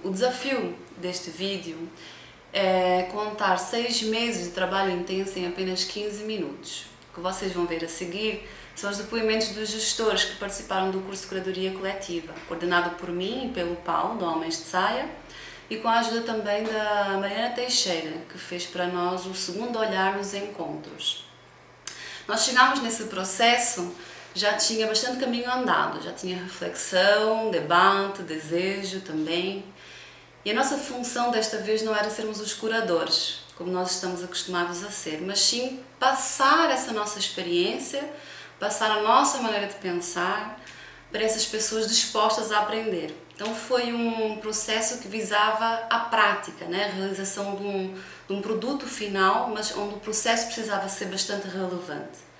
O desafio deste vídeo é contar 6 meses de trabalho intenso em apenas 15 minutos. O que vocês vão ver a seguir são os depoimentos dos gestores que participaram do curso de Curadoria Coletiva, coordenado por mim e pelo Paulo, do Homens de Saia, e com a ajuda também da Mariana Teixeira, que fez para nós o segundo olhar nos encontros. Nós chegámos nesse processo, já tinha bastante caminho andado, já tinha reflexão, debate, desejo também. E a nossa função desta vez não era sermos os curadores, como nós estamos acostumados a ser, mas sim passar essa nossa experiência, passar a nossa maneira de pensar para essas pessoas dispostas a aprender. Então foi um processo que visava a prática, né? A realização de um produto final, mas onde o processo precisava ser bastante relevante.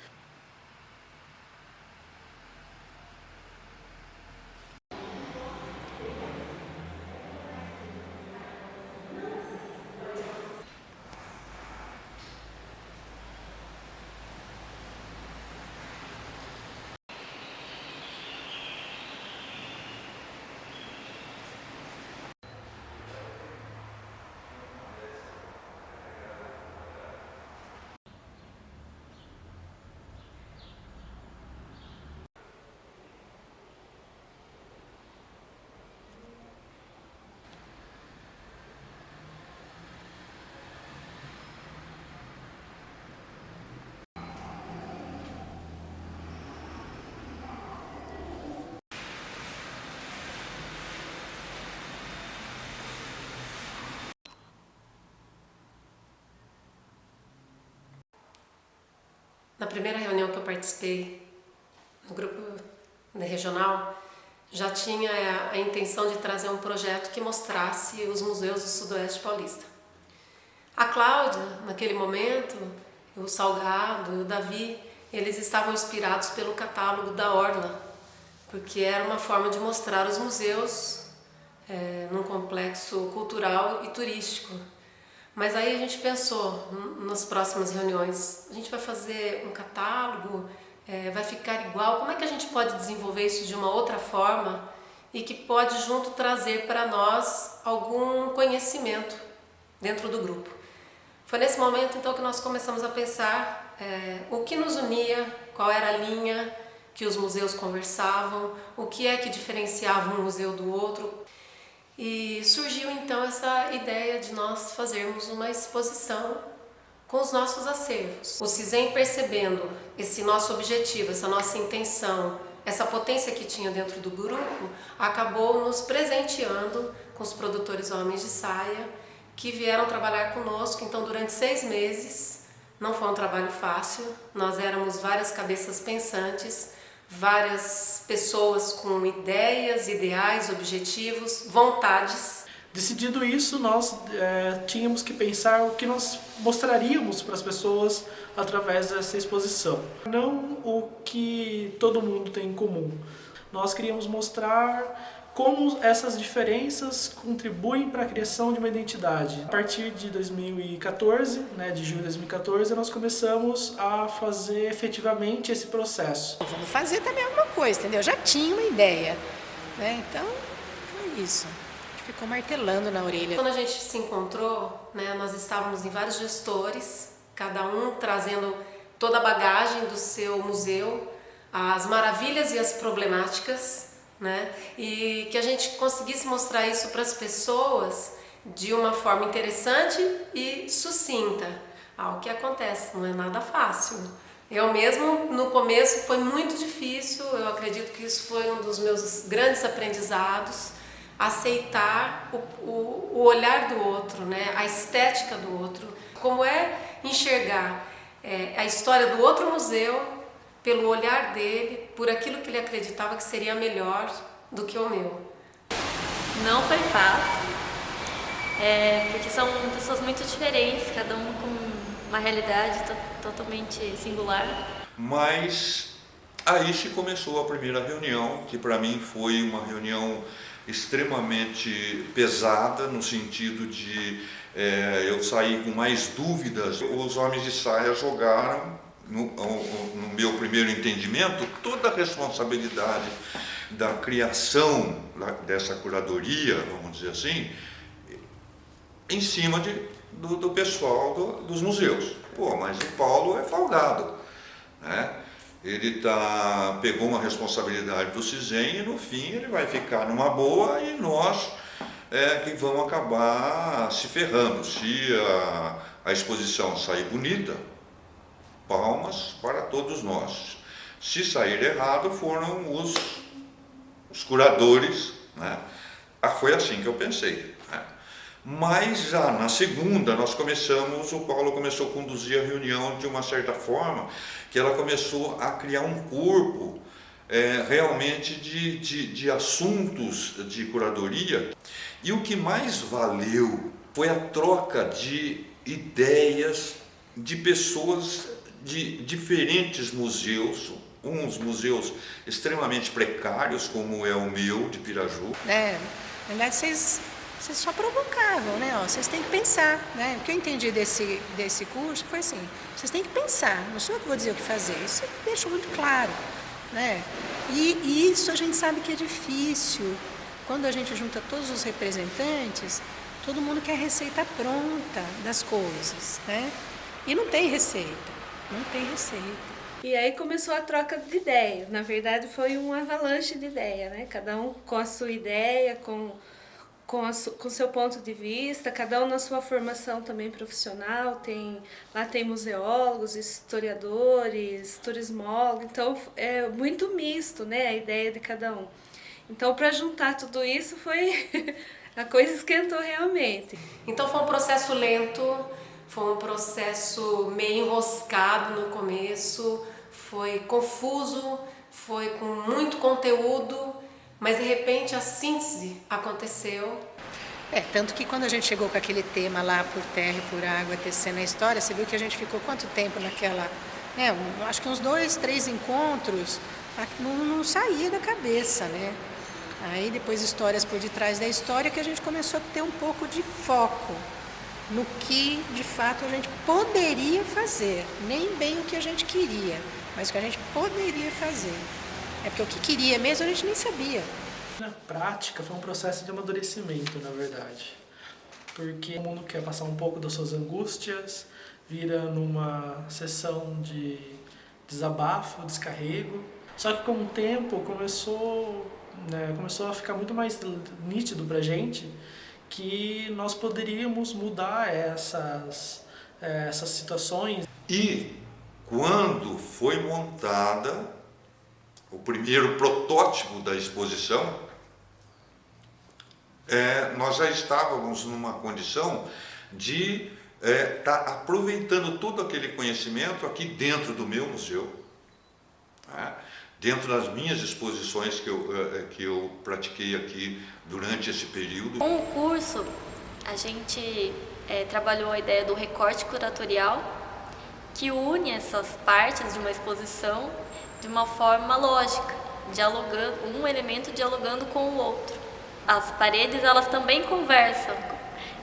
Na primeira reunião que eu participei no grupo regional, já tinha a intenção de trazer um projeto que mostrasse os museus do Sudoeste Paulista. A Cláudia, naquele momento, o Salgado e o Davi, eles estavam inspirados pelo catálogo da Orla, porque era uma forma de mostrar os museus num complexo cultural e turístico. Mas aí a gente pensou nas próximas reuniões, a gente vai fazer um catálogo, vai ficar igual, como é que a gente pode desenvolver isso de uma outra forma e que pode junto trazer para nós algum conhecimento dentro do grupo. Foi nesse momento então que nós começamos a pensar o que nos unia, qual era a linha que os museus conversavam, o que é que diferenciava um museu do outro. E surgiu então essa ideia de nós fazermos uma exposição com os nossos acervos. O CISEM, percebendo esse nosso objetivo, essa nossa intenção, essa potência que tinha dentro do grupo, acabou nos presenteando com os produtores Homens de Saia, que vieram trabalhar conosco. Então, durante 6 meses, não foi um trabalho fácil, nós éramos várias cabeças pensantes, várias pessoas com ideias, ideais, objetivos, vontades. Decidido isso, nós tínhamos que pensar o que nós mostraríamos para as pessoas através dessa exposição. Não o que todo mundo tem em comum. Nós queríamos mostrar como essas diferenças contribuem para a criação de uma identidade. A partir de 2014, de julho de 2014, nós começamos a fazer efetivamente esse processo. Vamos fazer também alguma coisa, entendeu? Já tinha uma ideia, né? Então, foi isso. A gente ficou martelando na orelha. Quando a gente se encontrou, nós estávamos em vários gestores, cada um trazendo toda a bagagem do seu museu, as maravilhas e as problemáticas, e que a gente conseguisse mostrar isso para as pessoas de uma forma interessante e sucinta. O que acontece? Não é nada fácil. Eu mesmo, no começo, foi muito difícil, eu acredito que isso foi um dos meus grandes aprendizados, aceitar o olhar do outro, a estética do outro, como é enxergar a história do outro museu pelo olhar dele, por aquilo que ele acreditava que seria melhor do que o meu. Não foi fácil, porque são pessoas muito diferentes, cada um com uma realidade totalmente singular. Mas aí se começou a primeira reunião, que para mim foi uma reunião extremamente pesada, no sentido de eu sair com mais dúvidas. Os Homens de Saia jogaram, no meu primeiro entendimento, toda a responsabilidade da criação dessa curadoria, vamos dizer assim, em cima do pessoal dos museus. Pô, mas o Paulo é folgado, né? Ele pegou uma responsabilidade do CISEM e no fim ele vai ficar numa boa e nós que vamos acabar se ferrando. Se a exposição sair bonita, palmas para todos nós. Se sair errado, foram os curadores, né? Foi assim que eu pensei, né? Mas já na segunda o Paulo começou a conduzir a reunião de uma certa forma que ela começou a criar um corpo realmente de assuntos de curadoria. E o que mais valeu foi a troca de ideias de pessoas de diferentes museus, uns museus extremamente precários, como é o meu, de Piraju. Na verdade, vocês só provocavam, né? Vocês têm que pensar, né? O que eu entendi desse curso foi assim, vocês têm que pensar, não sou eu que vou dizer o que fazer, isso deixou muito claro, né? E isso a gente sabe que é difícil. Quando a gente junta todos os representantes, todo mundo quer receita pronta das coisas, né? E não tem receita, não tem receita. E aí começou a troca de ideias. Na verdade, foi um avalanche de ideias, né? Cada um com a sua ideia, com seu ponto de vista, cada um na sua formação também profissional. Lá tem museólogos, historiadores, turismólogos. Então, é muito misto, né? A ideia de cada um. Então, para juntar tudo isso, a coisa esquentou realmente. Então foi um processo lento, foi um processo meio enroscado no começo, foi confuso, foi com muito conteúdo, mas de repente a síntese aconteceu. Tanto que quando a gente chegou com aquele tema lá, por terra e por água, tecendo a história, você viu que a gente ficou quanto tempo naquela... acho que uns 2, 3 encontros, não saía da cabeça, né? Aí depois histórias por detrás da história que a gente começou a ter um pouco de foco no que de fato a gente poderia fazer, nem bem o que a gente queria, mas o que a gente poderia fazer. Porque o que queria mesmo a gente nem sabia. Na prática foi um processo de amadurecimento, na verdade, porque o mundo quer passar um pouco das suas angústias, vira numa sessão de desabafo, descarrego, só que com o tempo começou a ficar muito mais nítido pra gente que nós poderíamos mudar essas situações. E quando foi montada o primeiro protótipo da exposição, nós já estávamos numa condição de estar aproveitando todo aquele conhecimento aqui dentro do meu museu, né? Dentro das minhas exposições que eu pratiquei aqui durante esse período. Com o curso, a gente trabalhou a ideia do recorte curatorial, que une essas partes de uma exposição de uma forma lógica, dialogando, um elemento dialogando com o outro. As paredes, elas também conversam,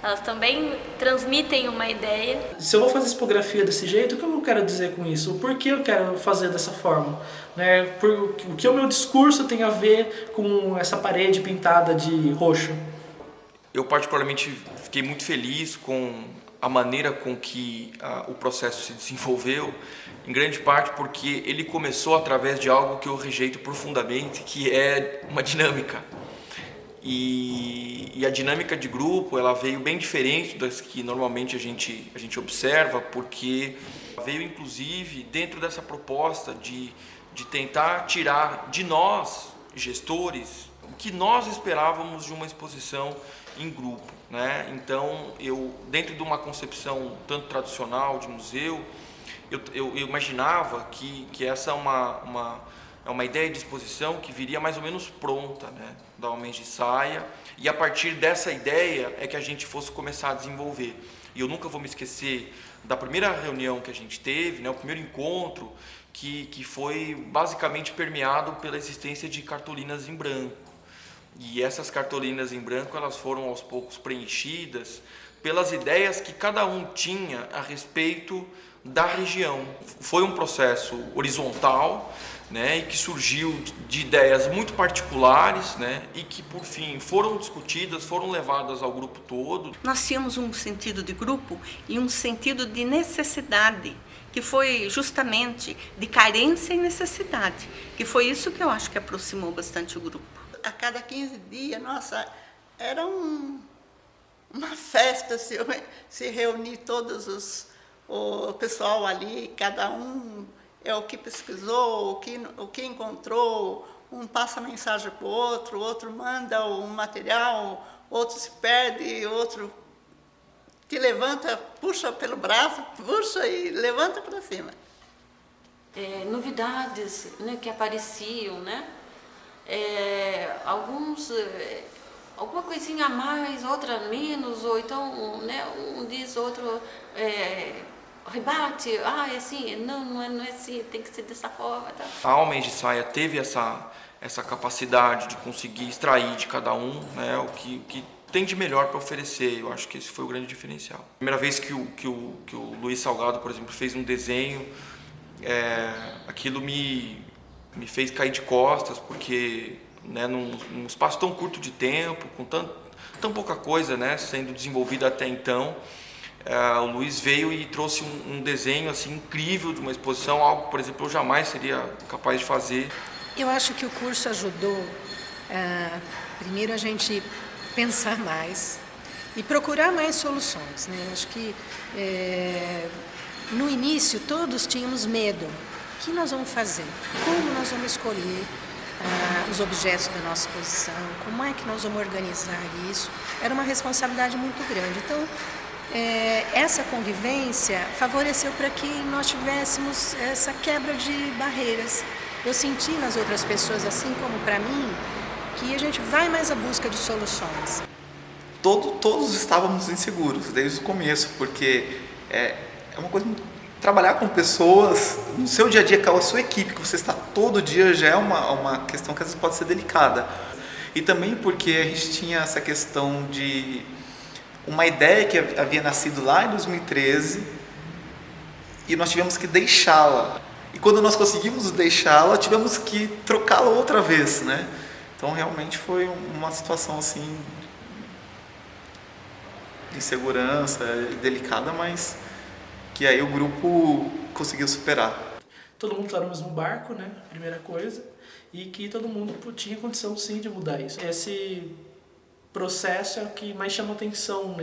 elas também transmitem uma ideia. Se eu vou fazer expografia desse jeito, o que eu quero dizer com isso? Por que eu quero fazer dessa forma? O que o meu discurso tem a ver com essa parede pintada de roxo? Eu particularmente fiquei muito feliz com a maneira com que o processo se desenvolveu, em grande parte porque ele começou através de algo que eu rejeito profundamente, que é uma dinâmica. E a dinâmica de grupo, ela veio bem diferente das que normalmente a gente observa, porque veio inclusive dentro dessa proposta de tentar tirar de nós, gestores, o que nós esperávamos de uma exposição em grupo, né? Então, dentro de uma concepção tanto tradicional de museu, eu imaginava que essa é uma ideia de exposição que viria mais ou menos pronta, né? Da Homens de Saia, e a partir dessa ideia é que a gente fosse começar a desenvolver. E eu nunca vou me esquecer da primeira reunião que a gente teve, né? O primeiro encontro, que foi basicamente permeado pela existência de cartolinas em branco. E essas cartolinas em branco, elas foram aos poucos preenchidas pelas ideias que cada um tinha a respeito da região. Foi um processo horizontal, né, e que surgiu de ideias muito particulares, né, e que por fim foram discutidas, foram levadas ao grupo todo. Nós tínhamos um sentido de grupo e um sentido de necessidade, que foi justamente de carência e necessidade, que foi isso que eu acho que aproximou bastante o grupo. A cada 15 dias, nossa, era uma festa se reunir todos o pessoal ali, cada um o que pesquisou, o que encontrou, um passa a mensagem para o outro manda um material, outro se perde, outro te levanta, puxa pelo braço, puxa e levanta para cima. Novidades, né, que apareciam, né? Alguma coisinha a mais, outra a menos, ou então, né, um diz, outro rebate, é assim, não é assim, tem que ser dessa forma. Tá? A Homens de Saia teve essa capacidade de conseguir extrair de cada um, né, o que tem de melhor para oferecer. Eu acho que esse foi o grande diferencial. Primeira vez que o Luiz Salgado, por exemplo, fez um desenho, aquilo me fez cair de costas, porque, né, num espaço tão curto de tempo, com tão pouca coisa, né, sendo desenvolvida até então, o Luiz veio e trouxe um desenho assim, incrível de uma exposição, algo, por exemplo, eu jamais seria capaz de fazer. Eu acho que o curso ajudou, primeiro, a gente pensar mais e procurar mais soluções, né? Acho que no início todos tínhamos medo. O que nós vamos fazer? Como nós vamos escolher os objetos da nossa exposição? Como é que nós vamos organizar isso? Era uma responsabilidade muito grande. Então, essa convivência favoreceu para que nós tivéssemos essa quebra de barreiras. Eu senti nas outras pessoas, assim como para mim, que a gente vai mais à busca de soluções. Todos estávamos inseguros desde o começo, porque é uma coisa muito... Trabalhar com pessoas no seu dia a dia, com a sua equipe, que você está todo dia, já é uma questão que às vezes pode ser delicada. E também porque a gente tinha essa questão de uma ideia que havia nascido lá em 2013 e nós tivemos que deixá-la. E quando nós conseguimos deixá-la, tivemos que trocá-la outra vez, né? Então realmente foi uma situação assim de insegurança, delicada, mas que aí o grupo conseguiu superar. Todo mundo está no mesmo barco, né? Primeira coisa. E que todo mundo tinha condição sim de mudar isso. Esse processo é o que mais chama atenção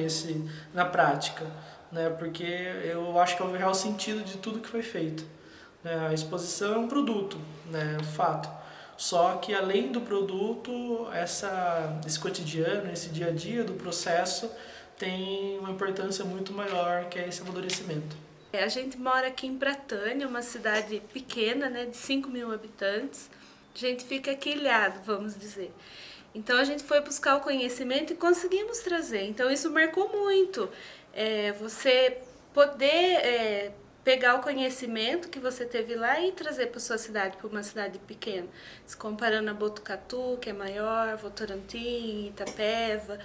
na prática, né? Porque eu acho que é o real sentido de tudo que foi feito. A exposição é um produto, né? Fato. Só que além do produto, esse cotidiano, esse dia a dia do processo tem uma importância muito maior, que é esse amadurecimento. A gente mora aqui em Pratânia, uma cidade pequena, né, de 5.000 habitantes. A gente fica aqui ilhado, vamos dizer. Então a gente foi buscar o conhecimento e conseguimos trazer. Então isso marcou muito. Você poder pegar o conhecimento que você teve lá e trazer para sua cidade, para uma cidade pequena. Se comparando a Botucatu, que é maior, Votorantim, Itapeva.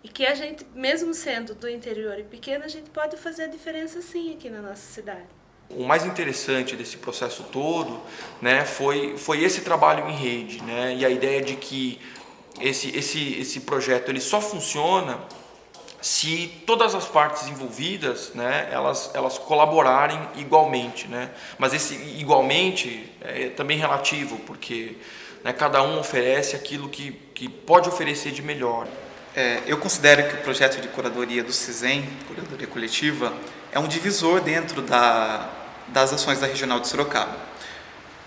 E que a gente, mesmo sendo do interior e pequeno, a gente pode fazer a diferença sim aqui na nossa cidade. O mais interessante desse processo todo, né, foi esse trabalho em rede, né, e a ideia de que esse projeto ele só funciona se todas as partes envolvidas, né, elas colaborarem igualmente, né, mas esse igualmente é também relativo, porque, né, cada um oferece aquilo que pode oferecer de melhor. Eu considero que o projeto de curadoria do CISEM, curadoria coletiva, é um divisor dentro das ações da Regional de Sorocaba.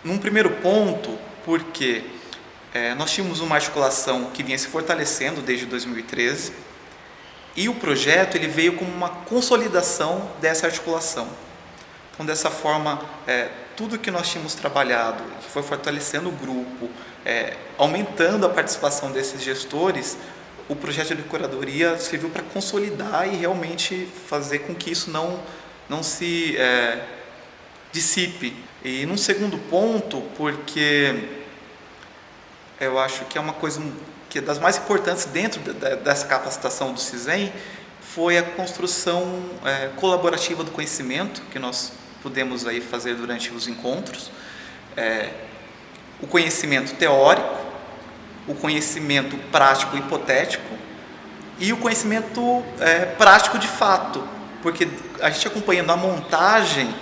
Num primeiro ponto, porque nós tínhamos uma articulação que vinha se fortalecendo desde 2013 e o projeto ele veio como uma consolidação dessa articulação. Então, dessa forma, tudo que nós tínhamos trabalhado, que foi fortalecendo o grupo, aumentando a participação desses gestores, o projeto de curadoria serviu para consolidar e realmente fazer com que isso não se dissipe. E num segundo ponto, porque eu acho que é uma coisa que é das mais importantes dentro dessa capacitação do CISEM, foi a construção colaborativa do conhecimento que nós pudemos aí fazer durante os encontros. o conhecimento teórico, o conhecimento prático hipotético e o conhecimento prático de fato, porque a gente acompanhando a montagem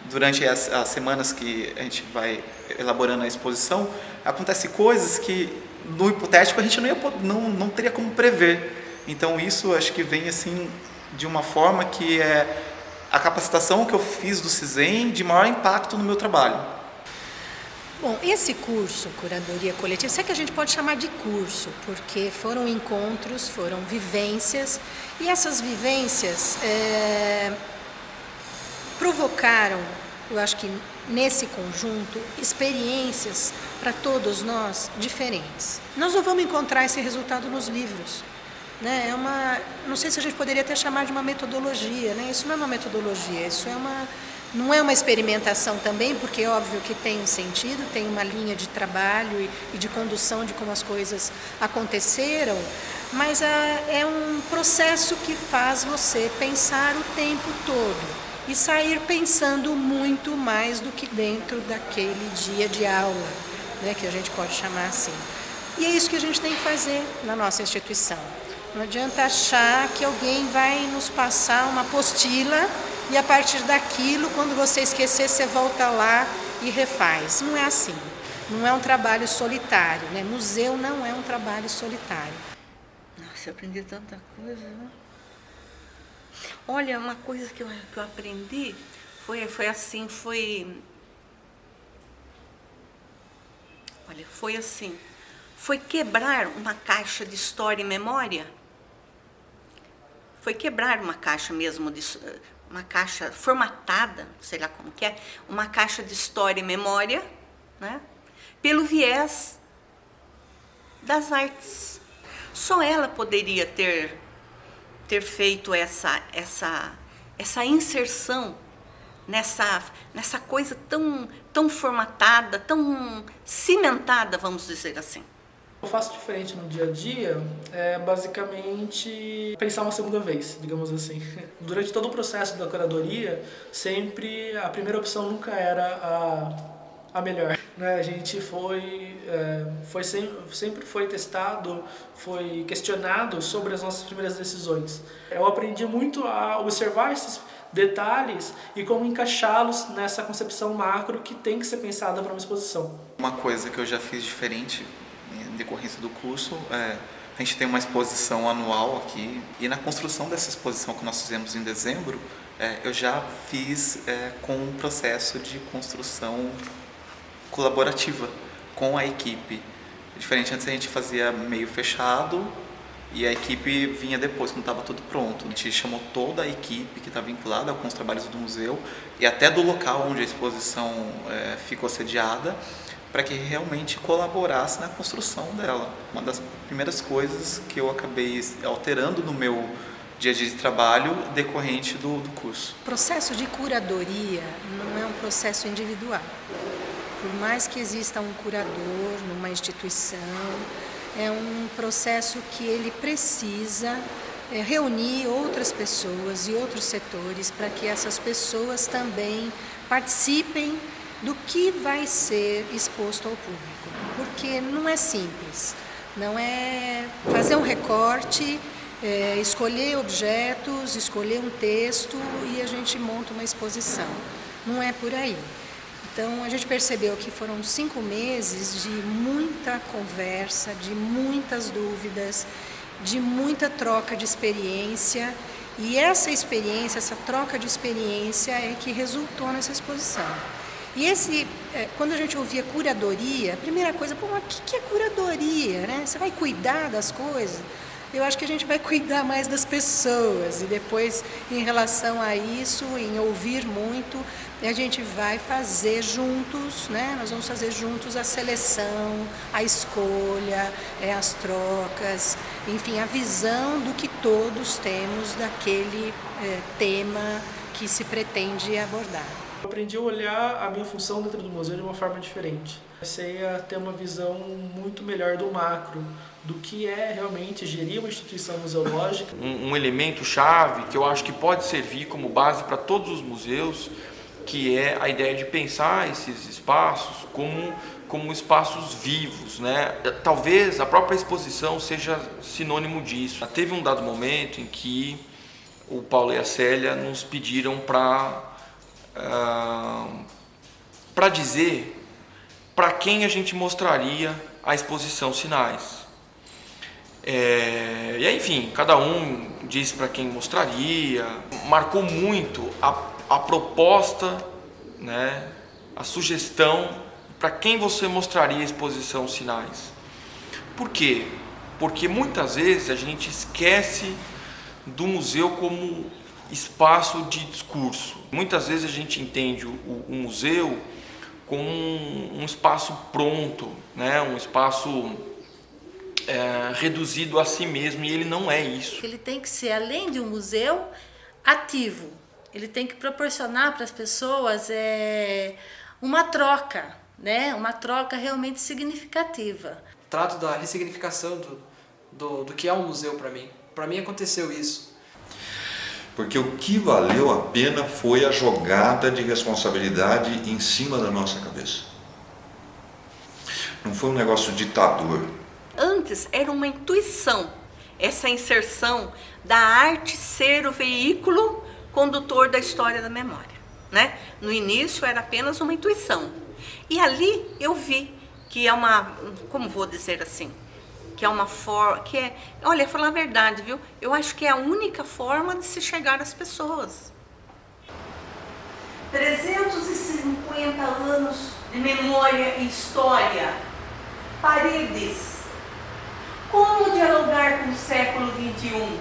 durante as semanas que a gente vai elaborando a exposição, acontece coisas que no hipotético a gente não teria como prever. Então isso acho que vem assim de uma forma que é a capacitação que eu fiz do CISEM de maior impacto no meu trabalho. Bom, esse curso, Curadoria Coletiva, isso é que a gente pode chamar de curso, porque foram encontros, foram vivências, e essas vivências provocaram, eu acho que nesse conjunto, experiências para todos nós diferentes. Nós não vamos encontrar esse resultado nos livros, né? Não sei se a gente poderia até chamar de uma metodologia, né? Isso não é uma metodologia, isso não é uma experimentação também, porque é óbvio que tem sentido, tem uma linha de trabalho e de condução de como as coisas aconteceram, mas é um processo que faz você pensar o tempo todo e sair pensando muito mais do que dentro daquele dia de aula, né, que a gente pode chamar assim. E é isso que a gente tem que fazer na nossa instituição. Não adianta achar que alguém vai nos passar uma apostila e a partir daquilo, quando você esquecer, você volta lá e refaz. Não é assim. Não é um trabalho solitário, né? Museu não é um trabalho solitário. Nossa, eu aprendi tanta coisa, né? Olha, uma coisa que eu aprendi foi quebrar uma caixa de história e memória. Foi quebrar uma caixa mesmo, uma caixa formatada, sei lá como que é, uma caixa de história e memória, né, pelo viés das artes. Só ela poderia ter feito essa inserção nessa coisa tão formatada, tão cimentada, vamos dizer assim. Eu faço diferente no dia a dia, basicamente pensar uma segunda vez, digamos assim. Durante todo o processo da curadoria, sempre a primeira opção nunca era a melhor, né? A gente sempre foi testado, foi questionado sobre as nossas primeiras decisões. Eu aprendi muito a observar esses detalhes e como encaixá-los nessa concepção macro que tem que ser pensada para uma exposição. Uma coisa que eu já fiz diferente em decorrência do curso, a gente tem uma exposição anual aqui, e na construção dessa exposição que nós fizemos em dezembro, eu já fiz com um processo de construção colaborativa com a equipe. Diferente, antes a gente fazia meio fechado e a equipe vinha depois, quando estava tudo pronto. A gente chamou toda a equipe que está vinculada com os trabalhos do museu e até do local onde a exposição ficou sediada, para que realmente colaborasse na construção dela. Uma das primeiras coisas que eu acabei alterando no meu dia a dia de trabalho decorrente do curso. O processo de curadoria não é um processo individual. Por mais que exista um curador numa instituição, é um processo que ele precisa reunir outras pessoas e outros setores para que essas pessoas também participem do que vai ser exposto ao público. Porque não é simples, não é fazer um recorte, escolher objetos, escolher um texto e a gente monta uma exposição. Não é por aí. Então, a gente percebeu que foram 5 meses de muita conversa, de muitas dúvidas, de muita troca de experiência. E essa experiência, essa troca de experiência é que resultou nessa exposição. E quando a gente ouvia curadoria, a primeira coisa, mas o que é curadoria, né? Você vai cuidar das coisas? Eu acho que a gente vai cuidar mais das pessoas e depois, em relação a isso, em ouvir muito, a gente vai fazer juntos, né? Nós vamos fazer juntos a seleção, a escolha, as trocas, enfim, a visão do que todos temos daquele tema que se pretende abordar. Eu aprendi a olhar a minha função dentro do museu de uma forma diferente. Comecei a ter uma visão muito melhor do macro, do que é realmente gerir uma instituição museológica. Um elemento chave que eu acho que pode servir como base para todos os museus, que é a ideia de pensar esses espaços como como espaços vivos, né? Talvez a própria exposição seja sinônimo disso. Teve um dado momento em que o Paulo e a Célia nos pediram para dizer para quem a gente mostraria a exposição Sinais. E aí, enfim, cada um disse para quem mostraria. Marcou muito a proposta, né, a sugestão para quem você mostraria a exposição Sinais. Por quê? Porque muitas vezes a gente esquece do museu como espaço de discurso. Muitas vezes a gente entende o museu como um espaço pronto, né? Um espaço reduzido a si mesmo, e ele não é isso. Ele tem que ser, além de um museu, ativo. Ele tem que proporcionar para as pessoas uma troca, né? Uma troca realmente significativa. Trato da ressignificação do que é um museu para mim. Para mim aconteceu isso. Porque o que valeu a pena foi a jogada de responsabilidade em cima da nossa cabeça. Não foi um negócio ditador. Antes era uma intuição, essa inserção da arte ser o veículo condutor da história da memória, né? No início era apenas uma intuição. E ali eu vi que é uma, como vou dizer assim, que é uma forma, olha, falar a verdade, viu? Eu acho que é a única forma de se chegar às pessoas. 350 anos de memória e história, Paredes. Como dialogar com o século XXI?